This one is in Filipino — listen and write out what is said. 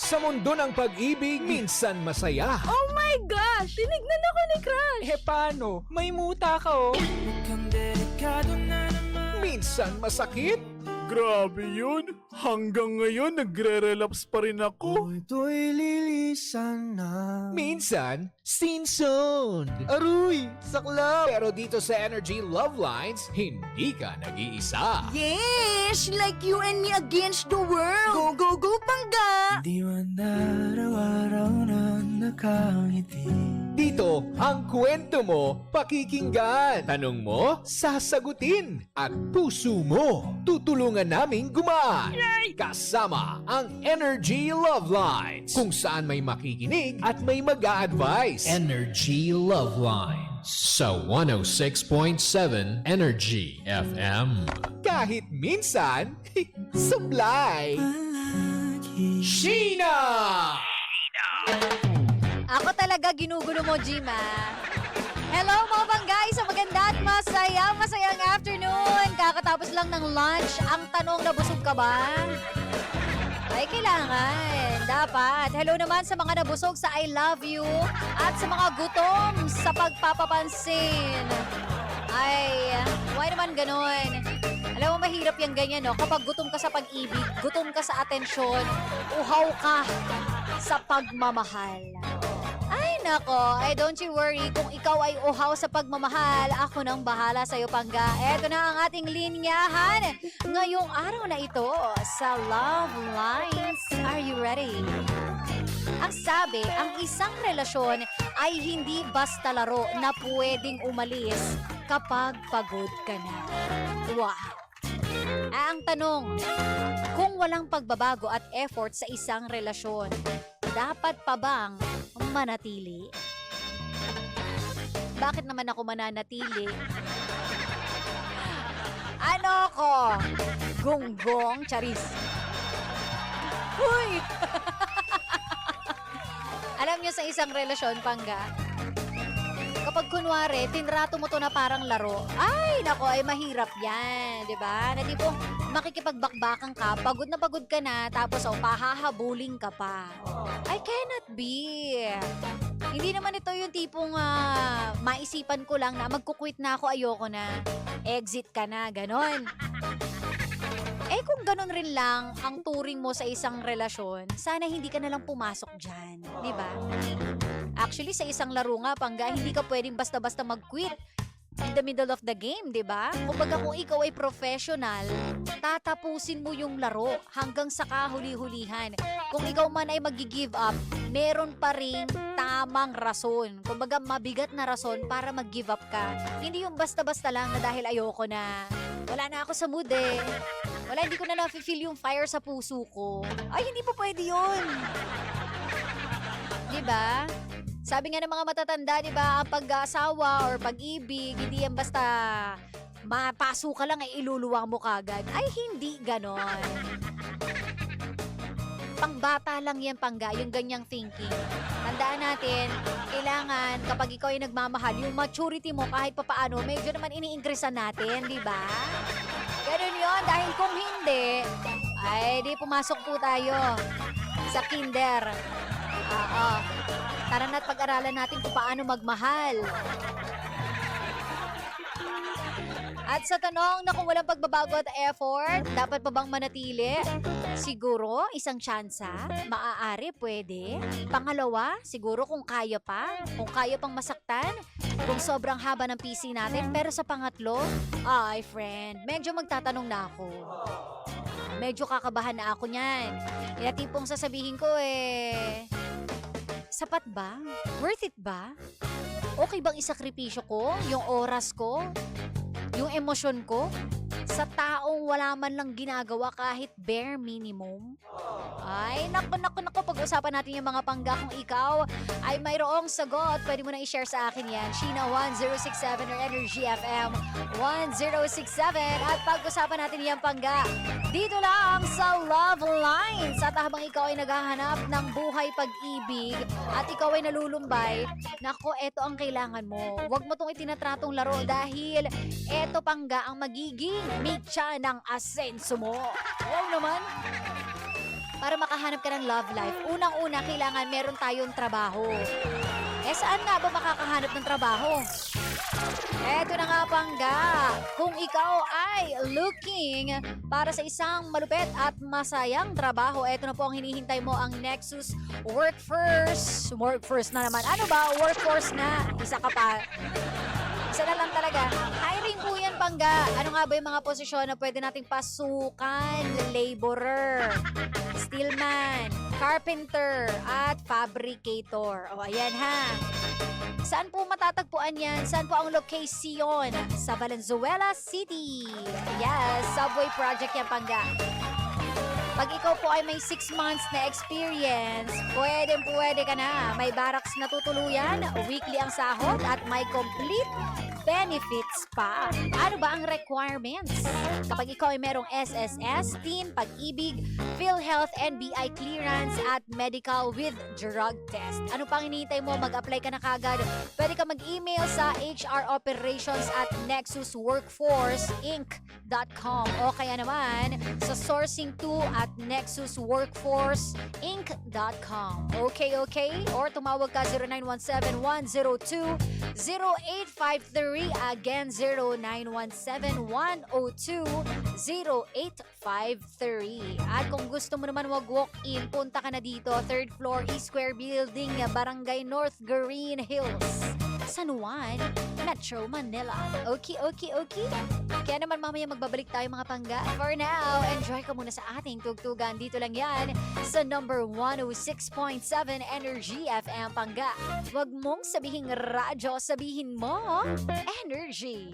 Sa mundo ng pag-ibig, minsan masaya. Oh my gosh! Tinignan ako ni Crush! Eh paano? May muta ka oh. Minsan masakit. Grabe yun. Hanggang ngayon, nagre-relapse pa rin ako. Ito'y lilisan na. Minsan, scene zone. Aruy! Saklap! Pero dito sa Energy Love Lines, hindi ka nag-iisa. Yes! Like you and me against the world! Go, go, go, Pangga! Di man araw-araw na nakangiti. Dito, ang kwento mo, pakikinggan. Tanong mo, sasagutin. At puso mo, tutulungan naming gumaan. Kasama ang Energy Love Lines. Kung saan may makikinig at may mag-a-advise. Energy Love Lines. Sa 106.7 Energy FM. Kahit minsan, sablay. Sheena! Ako talaga ginugulo mo, Jima. Hello mga Panggay sa maganda at masayang afternoon. Kakatapos lang ng lunch. Ang tanong, nabusog ka ba? Ay, kailangan. Dapat. Hello naman sa mga nabusog sa I love you at sa mga gutom sa pagpapapansin. Ay, why naman ganon? Alam mo, mahirap yung ganyan, no? Kapag gutom ka sa pag-ibig, gutom ka sa atensyon, uhaw ka sa pagmamahal. Ay, nako. Ay, don't you worry. Kung ikaw ay uhaw sa pagmamahal, ako nang bahala sa'yo, Pangga. Eto na ang ating linyahan ngayong araw na ito sa Love Lines. Are you ready? Ang sabi, ang isang relasyon ay hindi basta laro na pwedeng umalis kapag pagod ka na. Wow! Ang tanong, kung walang pagbabago at effort sa isang relasyon, dapat pa bang manatili? Bakit naman ako mananatili? Ano ko? Gonggong, charis. Huy! Alam niyo sa isang relasyon, Pangga, kapag kunwari, tinrato mo to na parang laro, ay, nako, ay mahirap yan, di ba? Na tipong makikipagbakbakan ka, pagod na pagod ka na, tapos pahahabuling ka pa. I cannot be. Hindi naman ito yung tipong maisipan ko lang na magkukwit na ako, ayoko na. Exit ka na, ganon. Eh kung ganon rin lang ang turing mo sa isang relasyon, sana hindi ka na lang pumasok dyan, di ba? Actually, sa isang laro nga, Pangga, hindi ka pwedeng basta-basta mag-quit in the middle of the game, di ba? Kumbaga kung ikaw ay professional, tatapusin mo yung laro hanggang sa kahuli-hulihan. Kung ikaw man ay mag-give up, meron pa rin tamang rason. Kumbaga mabigat na rason para mag-give up ka. Hindi yung basta-basta lang na dahil ayoko na. Wala na ako sa mood eh. Wala, hindi ko na na-feel yung fire sa puso ko. Ay, hindi pa pwede yun. Diba? Sabi nga ng mga matatanda, diba, ang pag-asawa or pag-ibig, hindi yan basta mapaso ka lang ay iluluwang mo kagad. Ay, hindi ganon. Pangbata lang yan, Pangga, yung ganyang thinking. Tandaan natin, kailangan kapag ikaw ay nagmamahal, yung maturity mo kahit papaano, medyo naman iniingkresan natin, diba? Ganun yun, dahil kung hindi, ay di pumasok po tayo sa kinder. Oo. Tara na't pag-aralan natin kung paano magmahal. At sa tanong na kung walang pagbabago at effort, dapat pa bang manatili? Siguro, isang tsansa, maaari, pwede. Pangalawa, siguro kung kaya pa, kung kaya pang masaktan, kung sobrang haba ng PC natin. Pero sa pangatlo, ay friend, medyo magtatanong na ako. Medyo kakabahan na ako niyan. Kaya tipong sasabihin ko sapat ba? Worth it ba? Okay bang isakripisyo ko? Yung oras ko? Yung emosyon ko? Sa taong wala man lang ginagawa kahit bare minimum? Ay, naku, pag-usapan natin yung mga Pangga. Kung ikaw ay mayroong sagot, pwede mo na i-share sa akin yan. Sheena 1067 or Energy FM 1067. At pag-usapan natin yung Pangga dito lang sa Love Lines. At habang ikaw ay naghahanap ng buhay pag-ibig at ikaw ay nalulumbay, nako, eto ang kailangan mo. Huwag mo tong itinatratong laro dahil eto, Pangga, ang magiging mitya ng asenso mo. Wow naman! para makahanap ka ng love life, unang-una, kailangan meron tayong trabaho. Saan nga ba makakahanap ng trabaho? Eto na nga, Pangga. Kung ikaw ay looking para sa isang malupet at masayang trabaho, eto na po ang hinihintay mo, ang Nexus Workforce. Workforce na naman. Ano ba? Workforce na. Isa ka pa. Isa na lang talaga. Hiring po yan, Pangga. Ano nga ba yung mga posisyon na pwede nating pasukan? Laborer, steelman, carpenter, at fabricator. O, ayan ha. Saan po matatagpuan yan? Saan po ang location? Sa Valenzuela City. Yes, subway project yan, Pangga. Pag ikaw po ay may 6 months na experience, pwede ka na. May barracks na tutuluyan, weekly ang sahod, at may complete benefits pa. Ano ba ang requirements? Kapag ikaw ay merong SSS, Teen, Pag-ibig, PhilHealth, NBI clearance, at medical with drug test. Ano pang hinihintay mo? Mag-apply ka na kagad. Pwede ka mag-email sa hroperations@nexusworkforceinc.com o kaya naman sa sourcing2@nexusworkforceinc.com. Okay? Or tumawag ka 0917-102-0853. Again, 0917-102-0853. At kung gusto mo naman mag-walk-in, punta ka na dito, 3rd floor, E-Square Building, Barangay North Green Hills, San Juan, Metro Manila. Okay? Kaya naman mamaya magbabalik tayo, mga Pangga. For now, enjoy ka muna sa ating tugtugan. Dito lang yan sa number 106.7 Energy FM, Pangga. Huwag mong sabihin radyo, sabihin mo Energy.